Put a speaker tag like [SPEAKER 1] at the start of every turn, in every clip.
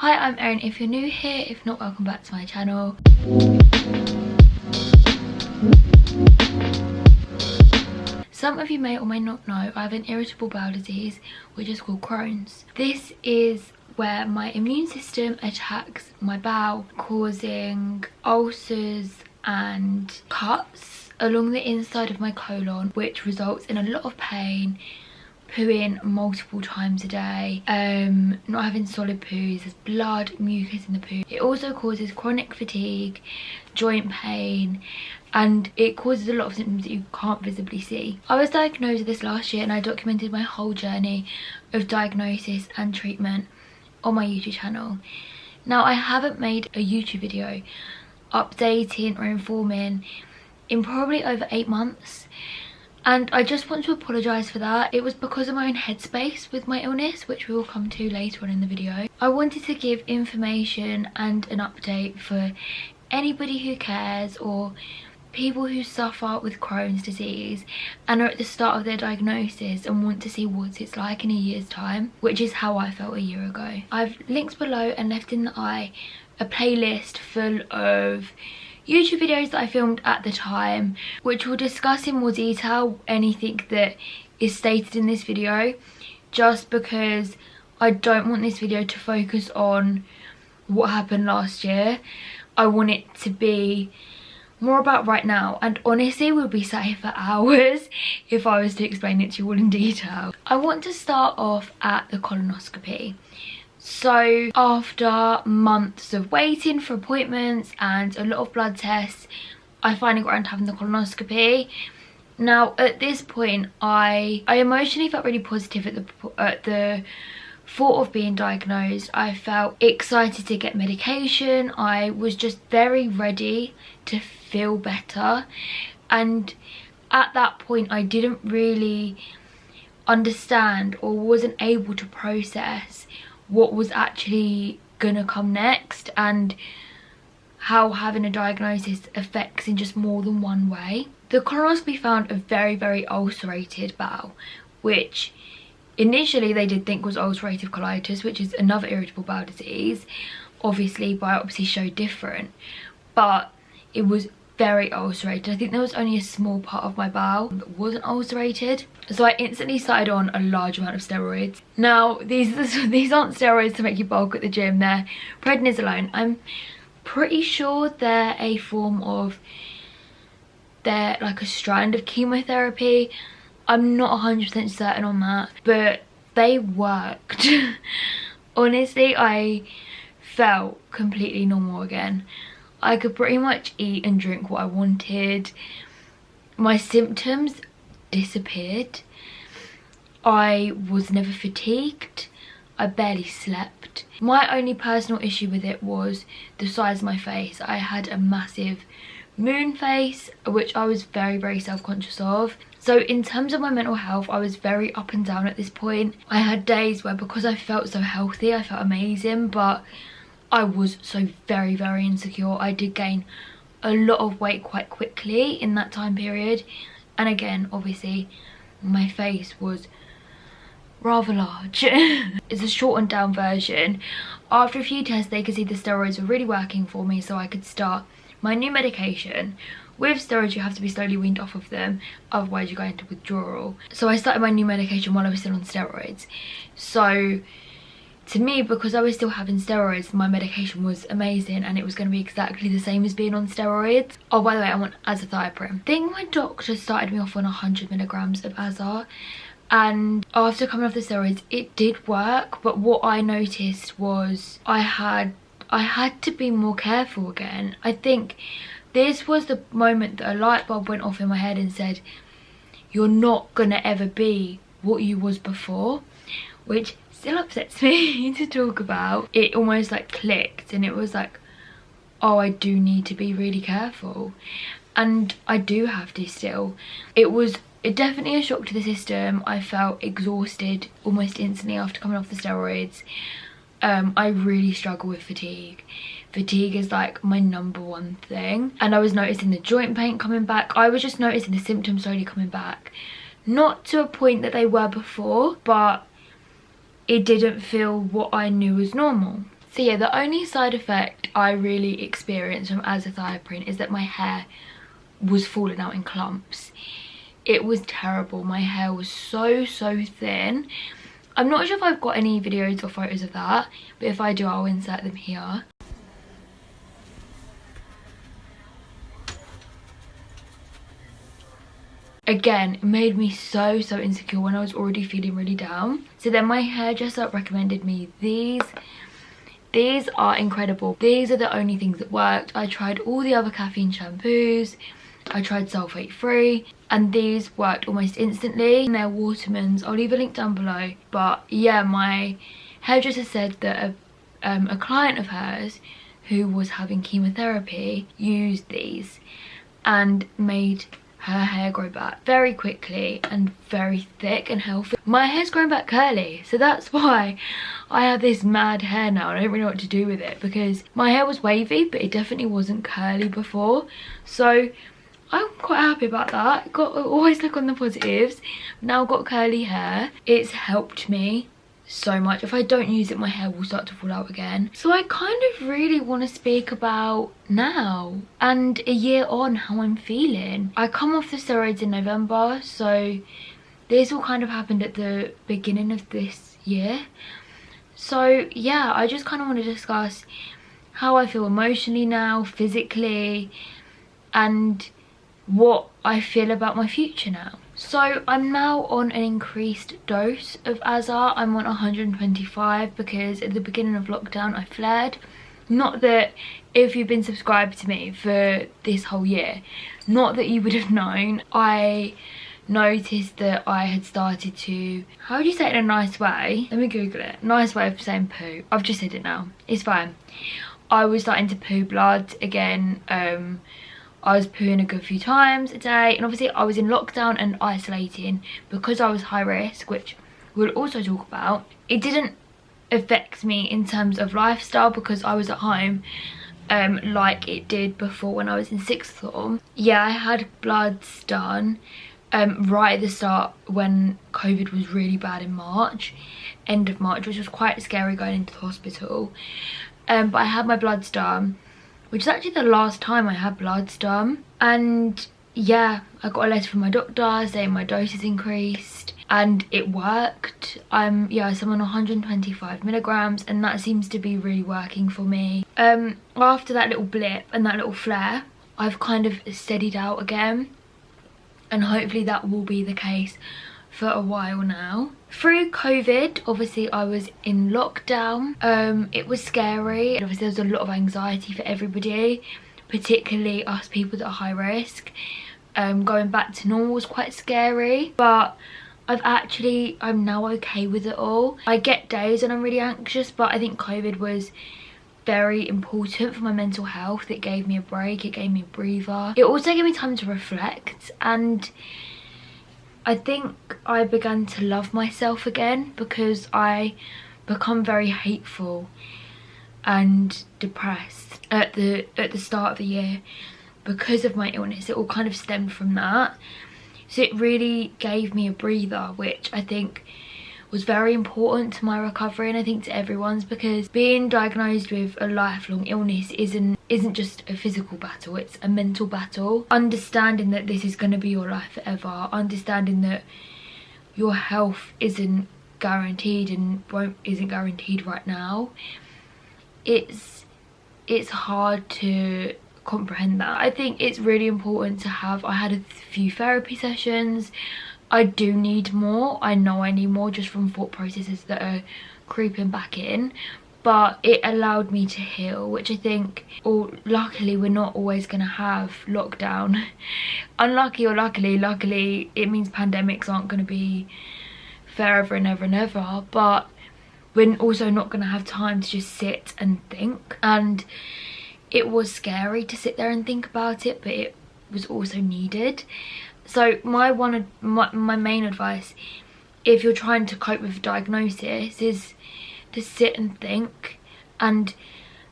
[SPEAKER 1] Hi, I'm Erin. If you're new here, if not, welcome back to my channel. Some of you may or may not know I have an irritable bowel disease which is called Crohn's. This is where my immune system attacks my bowel, causing ulcers and cuts along the inside of my colon, which results in a lot of pain, pooing multiple times a day, not having solid poos, there's blood, mucus in the poo. It also causes chronic fatigue, joint pain, and it causes a lot of symptoms that you can't visibly see. I was diagnosed with this last year and I documented my whole journey of diagnosis and treatment on my YouTube channel. Now, I haven't made a YouTube video updating or informing in probably over 8 months. And I just want to apologise for that. It was because of my own headspace with my illness, which we will come to later on in the video. I wanted to give information and an update for anybody who cares, or people who suffer with Crohn's disease and are at the start of their diagnosis and want to see what it's like in a year's time, which is how I felt a year ago. I've linked below and left in the eye a playlist full of YouTube videos that I filmed at the time, which will discuss in more detail anything that is stated in this video, just because I don't want this video to focus on what happened last year. I want it to be more about right now, and honestly we'll be sat here for hours if I was to explain it to you all in detail. I want to start off at the colonoscopy. So after months of waiting for appointments and a lot of blood tests, I finally got around to having the colonoscopy. Now at this point I emotionally felt really positive at the thought of being diagnosed. I felt excited to get medication. I was just very ready to feel better, and at that point I didn't really understand or wasn't able to process what was actually gonna come next and how having a diagnosis affects in just more than one way. The colonoscopy found a very ulcerated bowel, which initially they did think was ulcerative colitis, which is another irritable bowel disease. Obviously biopsy showed different, but it was very ulcerated. I think there was only a small part of my bowel that wasn't ulcerated, so I instantly started on a large amount of steroids. Now these aren't steroids to make you bulk at the gym, they're prednisolone. I'm pretty sure they're a form of, they're like a strand of chemotherapy. I'm not 100% certain on that, but they worked. Honestly, I felt completely normal again. I could pretty much eat and drink what I wanted. My symptoms disappeared. I was never fatigued. I barely slept. My only personal issue with it was the size of my face. I had a massive moon face, which I was very self-conscious of. So in terms of my mental health, I was very up and down at this point. I had days where, because I felt so healthy, I felt amazing, but I was so very insecure. I did gain a lot of weight quite quickly in that time period, and again obviously my face was rather large. It's a shortened down version. After a few tests they could see the steroids were really working for me, so I could start my new medication. With steroids you have to be slowly weaned off of them, otherwise you go into withdrawal. So I started my new medication while I was still on steroids. So to me, because I was still having steroids, my medication was amazing and it was going to be exactly the same as being on steroids. Oh, by the way, I'm on azathioprine. I think my doctor started me off on 100 milligrams of Aza, and after coming off the steroids it did work, but what I noticed was I had to be more careful again. I think this was the moment that a light bulb went off in my head and said, you're not gonna ever be what you was before, which still upsets me to talk about. It almost like clicked and it was like, oh, I do need to be really careful, and I do have to still. It was definitely a shock to the system. I felt exhausted almost instantly after coming off the steroids. I really struggle with fatigue. Fatigue is like my #1 thing, and I was noticing the joint pain coming back. I was just noticing the symptoms slowly coming back, not to a point that they were before, but it didn't feel what I knew was normal. So yeah, the only side effect I really experienced from azathioprine is that my hair was falling out in clumps. It was terrible. My hair was so thin. I'm not sure if I've got any videos or photos of that, but if I do, I'll insert them here. Again, it made me so insecure when I was already feeling really down. So then my hairdresser recommended me these. These are incredible. These are the only things that worked. I tried all the other caffeine shampoos. I tried sulfate free, and these worked almost instantly. And they're Watermans. I'll leave a link down below. But yeah, my hairdresser said that a client of hers who was having chemotherapy used these and made her hair grow back very quickly and very thick and healthy. My hair's grown back curly, so that's why I have this mad hair now. I don't really know what to do with it, because my hair was wavy, but it definitely wasn't curly before. So I'm quite happy about that. Always look on the positives. Now I've got curly hair. It's helped me so much. If I don't use it, my hair will start to fall out again. So I kind of really want to speak about now and a year on how I'm feeling. I come off the steroids in November, so this all kind of happened at the beginning of this year. So yeah, I just kind of want to discuss how I feel emotionally now, physically, and what I feel about my future now. So I'm now on an increased dose of Aza. I'm on 125 because at the beginning of lockdown I flared. Not that if you've been subscribed to me for this whole year, not that you would have known, I noticed that I had started to, how do you say it in a nice way? Let me Google it. Nice way of saying poo. I've just said it now. It's fine. I was starting to poo blood again. I was pooing a good few times a day, and obviously I was in lockdown and isolating because I was high risk, which we'll also talk about. It didn't affect me in terms of lifestyle because I was at home like it did before when I was in sixth form. Yeah, I had bloods done right at the start when COVID was really bad in March, end of March, which was quite scary going into the hospital. But I had my bloods done, which is actually the last time I had bloods done. And yeah, I got a letter from my doctor saying my dose is increased, and it worked. Yeah, so I'm on 125 milligrams, and that seems to be really working for me. After that little blip and that little flare, I've kind of steadied out again, and hopefully that will be the case for a while now. Through COVID, obviously I was in lockdown. It was scary, and obviously there was a lot of anxiety for everybody, particularly us people that are high risk. Going back to normal was quite scary, but I'm now okay with it all. I get days and I'm really anxious, but I think COVID was very important for my mental health. It gave me a break, it gave me a breather. It also gave me time to reflect, and I think I began to love myself again, because I become very hateful and depressed at the start of the year because of my illness. It all kind of stemmed from that. So it really gave me a breather, which I think was very important to my recovery, and I think to everyone's, because being diagnosed with a lifelong illness isn't just a physical battle, it's a mental battle. Understanding that this is going to be your life forever, understanding that your health isn't guaranteed and isn't guaranteed right now, it's hard to comprehend that. I think it's really important to have, I had a few therapy sessions. I do need more. I know I need more just from thought processes that are creeping back in. But it allowed me to heal, which I think, or luckily, we're not always going to have lockdown. Unlucky or luckily, it means pandemics aren't going to be forever and ever and ever. But we're also not going to have time to just sit and think. And it was scary to sit there and think about it, but it was also needed. So my main advice, if you're trying to cope with a diagnosis, is to sit and think and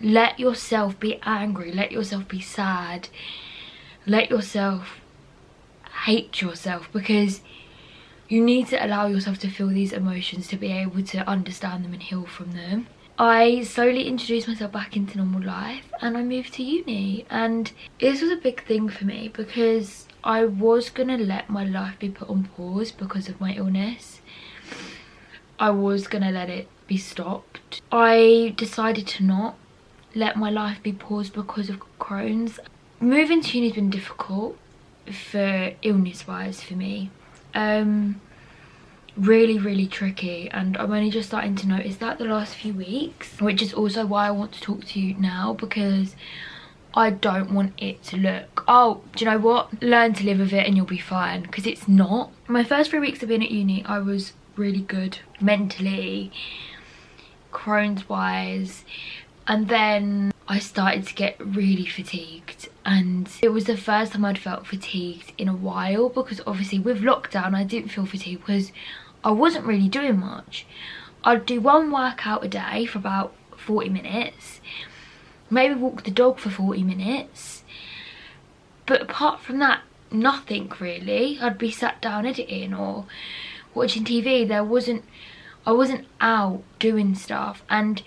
[SPEAKER 1] let yourself be angry, let yourself be sad, let yourself hate yourself, because you need to allow yourself to feel these emotions to be able to understand them and heal from them. I slowly introduced myself back into normal life and I moved to uni, and this was a big thing for me because I was gonna let my life be put on pause because of my illness. I was gonna let it be stopped. I decided to not let my life be paused because of Crohn's. Moving to uni has been difficult for illness wise for me. Really tricky, and I'm only just starting to notice that the last few weeks, which is also why I want to talk to you now, because I don't want it to look, oh, do you know what, learn to live with it and you'll be fine, because it's not. My first 3 weeks of being at uni, I was really good mentally, Crohn's wise, and then I started to get really fatigued, and it was the first time I'd felt fatigued in a while, because obviously with lockdown I didn't feel fatigued because I wasn't really doing much. I'd do one workout a day for about 40 minutes, maybe walk the dog for 40 minutes, but apart from that, nothing really. I'd be sat down editing or watching TV. I wasn't out doing stuff, and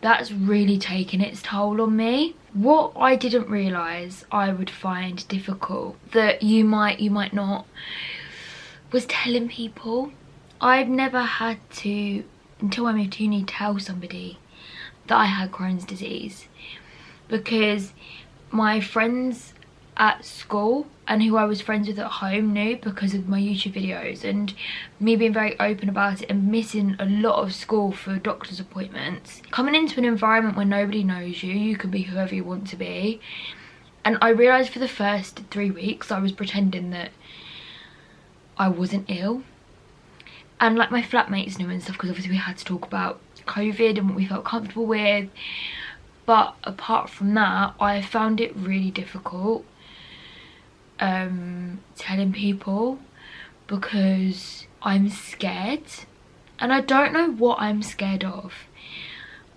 [SPEAKER 1] that's really taken its toll on me. What I didn't realise I would find difficult, that you might not, was telling people. I've never had to, until I moved to uni, tell somebody that I had Crohn's disease, because my friends at school and who I was friends with at home knew because of my YouTube videos and me being very open about it and missing a lot of school for doctor's appointments. Coming into an environment where nobody knows you, you can be whoever you want to be. And I realised for the first 3 weeks I was pretending that I wasn't ill. And like my flatmates knew and stuff, because obviously we had to talk about COVID and what we felt comfortable with. But apart from that, I found it really difficult telling people, because I'm scared, and I don't know what I'm scared of.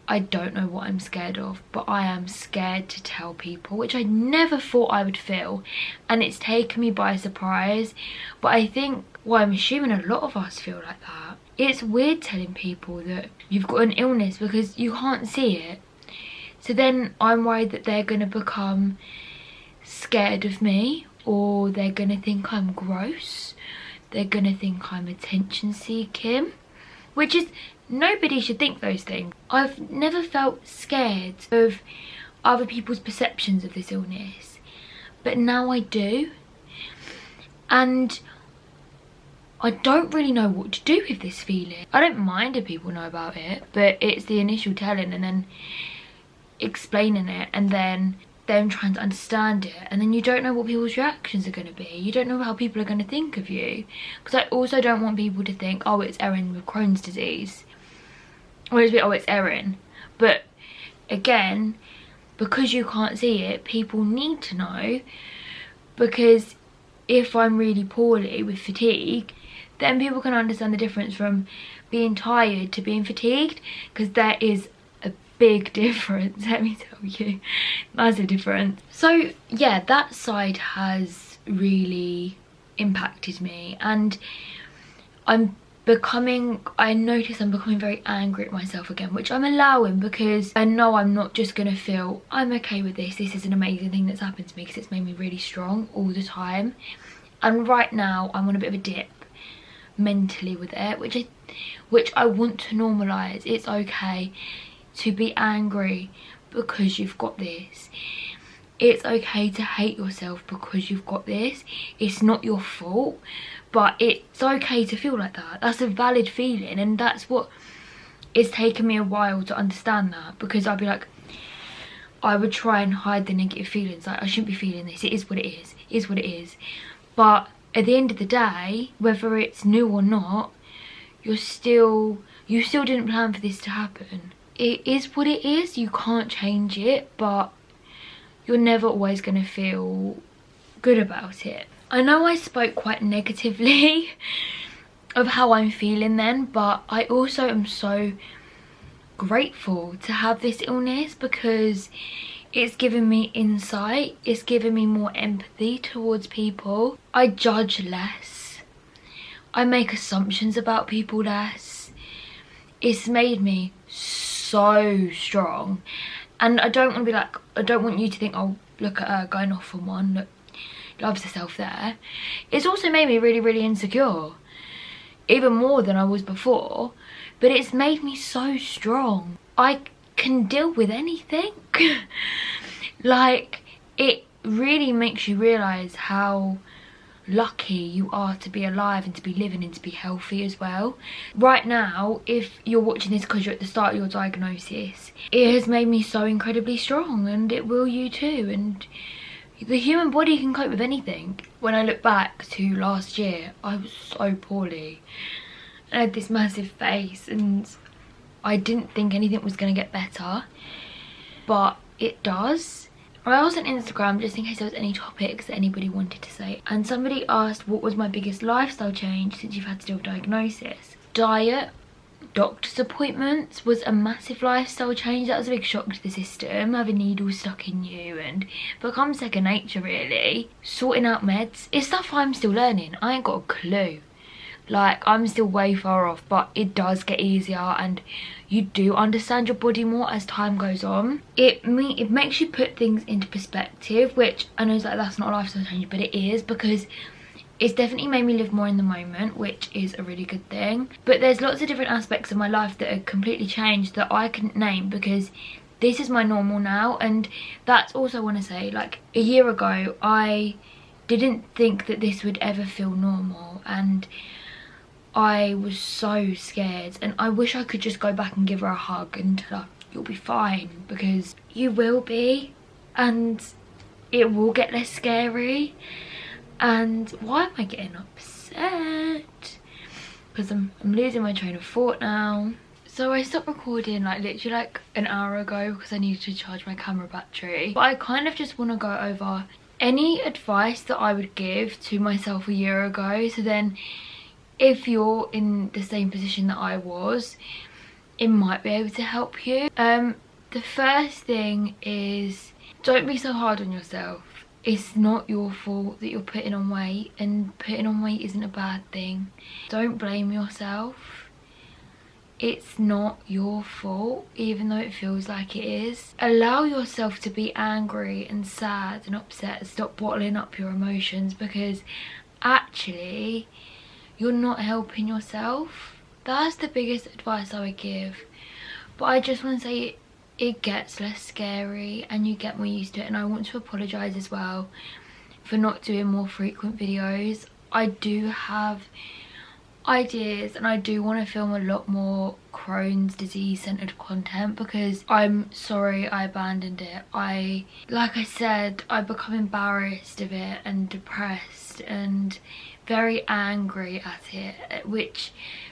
[SPEAKER 1] I don't know what I'm scared of, but I am scared to tell people, which I never thought I would feel, and it's taken me by surprise. But I think, well, I'm assuming a lot of us feel like that. It's weird telling people that you've got an illness because you can't see it. So then I'm worried that they're going to become scared of me, or they're going to think I'm gross. They're going to think I'm attention seeking, which is, nobody should think those things. I've never felt scared of other people's perceptions of this illness, but now I do. And I don't really know what to do with this feeling. I don't mind if people know about it, but it's the initial telling and then explaining it, and then them trying to understand it, and then you don't know what people's reactions are going to be. You don't know how people are going to think of you, because I also don't want people to think, oh, it's Erin with Crohn's disease, or oh, it's Erin. But again, because you can't see it, people need to know, because if I'm really poorly with fatigue, then people can understand the difference from being tired to being fatigued, because there is big difference, let me tell you, massive difference. So yeah, that side has really impacted me, and I notice I'm becoming very angry at myself again, which I'm allowing, because I know I'm not just gonna feel I'm okay with this is an amazing thing that's happened to me, because it's made me really strong all the time. And right now I'm on a bit of a dip mentally with it, which I want to normalize. It's okay to be angry because you've got this. It's okay to hate yourself because you've got this. It's not your fault, but it's okay to feel like that. That's a valid feeling, and that's what it's taken me a while to understand that, because I'd be like, I would try and hide the negative feelings, like I shouldn't be feeling this, it is what it is, it is what it is. But at the end of the day, whether it's new or not, you still didn't plan for this to happen. It is what it is, you can't change it, but you're never always going to feel good about it. I know I spoke quite negatively of how I'm feeling then, but I also am so grateful to have this illness, because it's given me insight, it's given me more empathy towards people. I judge less, I make assumptions about people less. It's made me so so strong. And I don't want to be like, I don't want you to think, oh, look at her going off on one, look, loves herself there. It's also made me really, really insecure, even more than I was before, but it's made me so strong. I can deal with anything. Like, it really makes you realise how lucky you are to be alive and to be living and to be healthy as well. Right now, if you're watching this because you're at the start of your diagnosis, it has made me so incredibly strong, and it will you too. And the human body can cope with anything. When I look back to last year, I was so poorly. I had this massive face and I didn't think anything was going to get better, but it does. I asked on Instagram just in case there was any topics that anybody wanted to say, and somebody asked what was my biggest lifestyle change since you've had to deal with diagnosis. Diet, doctor's appointments was a massive lifestyle change. That was a big shock to the system, having needles stuck in you, and become second nature really. Sorting out meds is stuff I'm still learning. I ain't got a clue. Like, I'm still way far off, but it does get easier and you do understand your body more as time goes on. It makes you put things into perspective, which I know is like, that's not a lifestyle change, but it is, because it's definitely made me live more in the moment, which is a really good thing. But there's lots of different aspects of my life that are completely changed that I couldn't name, because this is my normal now. And that's also, I want to say, like, a year ago I didn't think that this would ever feel normal, and I was so scared, and I wish I could just go back and give her a hug and like, you'll be fine, because you will be, and it will get less scary. And why am I getting upset? Because I'm losing my train of thought now. So I stopped recording like literally like an hour ago because I needed to charge my camera battery. But I kind of just want to go over any advice that I would give to myself a year ago, so then if you're in the same position that I was, it might be able to help you. The first thing is, don't be so hard on yourself. It's not your fault that you're putting on weight, and putting on weight isn't a bad thing. Don't blame yourself. It's not your fault, even though it feels like it is. Allow yourself to be angry and sad and upset. Stop bottling up your emotions, because actually you're not helping yourself. That's the biggest advice I would give. But I just want to say it gets less scary and you get more used to it. And I want to apologise as well for not doing more frequent videos. I do have ideas and I do want to film a lot more Crohn's disease centered content, because I'm sorry I abandoned it. Like I said, I become embarrassed of it and depressed and very angry at it, which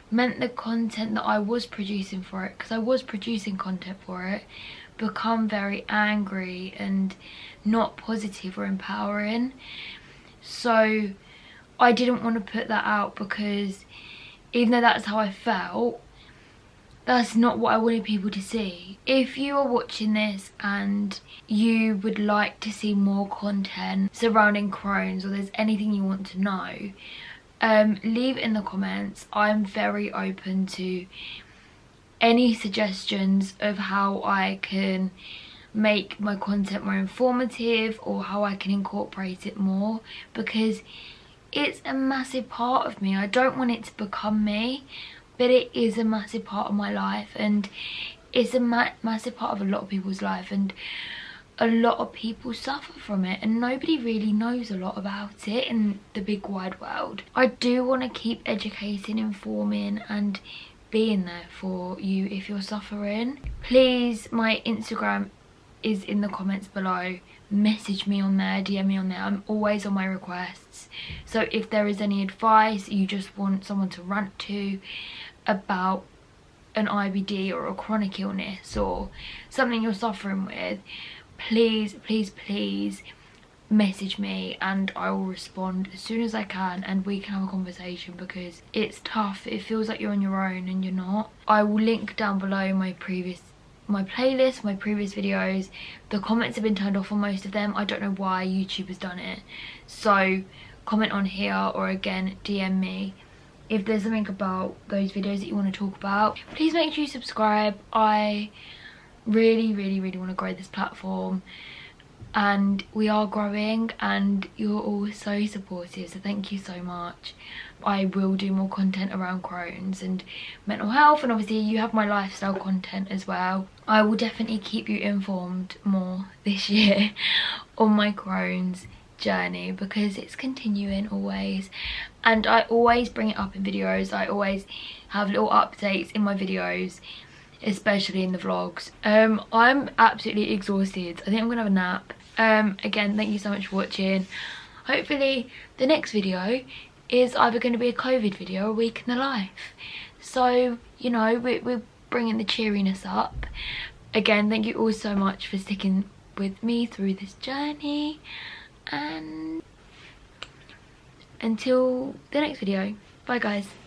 [SPEAKER 1] meant the content that I was producing for it, because I was producing content for it, become very angry and not positive or empowering. So I didn't want to put that out, because even though that's how I felt, that's not what I wanted people to see. If you are watching this and you would like to see more content surrounding Crohn's, or there's anything you want to know, leave it in the comments. I'm very open to any suggestions of how I can make my content more informative, or how I can incorporate it more, because it's a massive part of me. I don't want it to become me, but it is a massive part of my life, and it's a massive part of a lot of people's life, and a lot of people suffer from it, and nobody really knows a lot about it in the big wide world. I do want to keep educating, informing and being there for you if you're suffering. Please, my Instagram is in the comments below. Message me on there, DM me on there. I'm always on my requests. So if there is any advice you just want someone to rant to about an IBD or a chronic illness or something you're suffering with, please, please, please message me and I will respond as soon as I can, and we can have a conversation, because it's tough. It feels like you're on your own and you're not. I will link down below my playlist, my previous videos. The comments have been turned off on most of them. I don't know why YouTube has done it. So comment on here, or again DM me if there's something about those videos that you want to talk about. Please make sure you subscribe. I really want to grow this platform, and we are growing, and you're all so supportive, so thank you so much. I will do more content around Crohn's and mental health, and obviously you have my lifestyle content as well. I will definitely keep you informed more this year on my Crohn's journey, because it's continuing always, and I always bring it up in videos. I always have little updates in my videos, especially in the vlogs. I'm absolutely exhausted. I think I'm gonna have a nap. Again, thank you so much for watching. Hopefully the next video is either going to be a COVID video or a week in the life, so you know, we're bringing the cheeriness up. Again, thank you all so much for sticking with me through this journey, and until the next video, bye guys.